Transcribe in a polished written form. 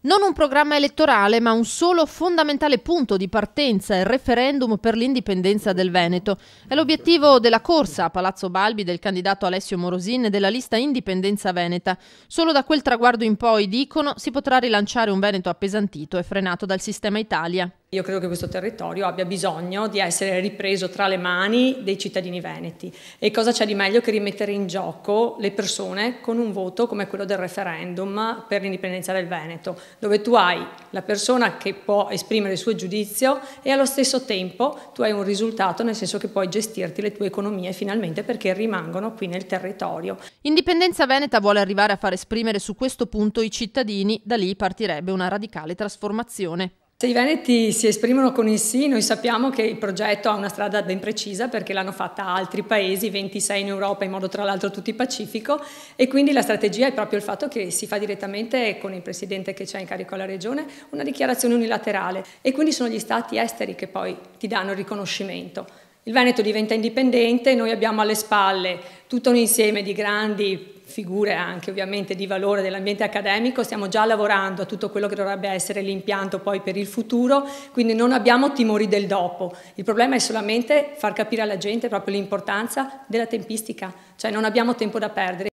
Non un programma elettorale, ma un solo fondamentale punto di partenza, il referendum per l'indipendenza del Veneto. È l'obiettivo della corsa a Palazzo Balbi del candidato Alessio Morosin e della lista Indipendenza Veneta. Solo da quel traguardo in poi, dicono, si potrà rilanciare un Veneto appesantito e frenato dal sistema Italia. Io credo che questo territorio abbia bisogno di essere ripreso tra le mani dei cittadini veneti. E cosa c'è di meglio che rimettere in gioco le persone con un voto come quello del referendum per l'indipendenza del Veneto, dove tu hai la persona che può esprimere il suo giudizio e allo stesso tempo tu hai un risultato, nel senso che puoi gestirti le tue economie finalmente perché rimangono qui nel territorio. Indipendenza Veneta vuole arrivare a far esprimere su questo punto i cittadini, da lì partirebbe una radicale trasformazione. Se i veneti si esprimono con il sì, noi sappiamo che il progetto ha una strada ben precisa perché l'hanno fatta altri paesi, 26 in Europa, in modo tra l'altro tutti Pacifico, e quindi la strategia è proprio il fatto che si fa direttamente con il presidente che c'è in carico alla regione una dichiarazione unilaterale e quindi sono gli stati esteri che poi ti danno il riconoscimento. Il Veneto diventa indipendente, noi abbiamo alle spalle tutto un insieme di grandi figure anche ovviamente di valore dell'ambiente accademico, stiamo già lavorando a tutto quello che dovrebbe essere l'impianto poi per il futuro, quindi non abbiamo timori del dopo. Il problema è solamente far capire alla gente proprio l'importanza della tempistica, cioè non abbiamo tempo da perdere.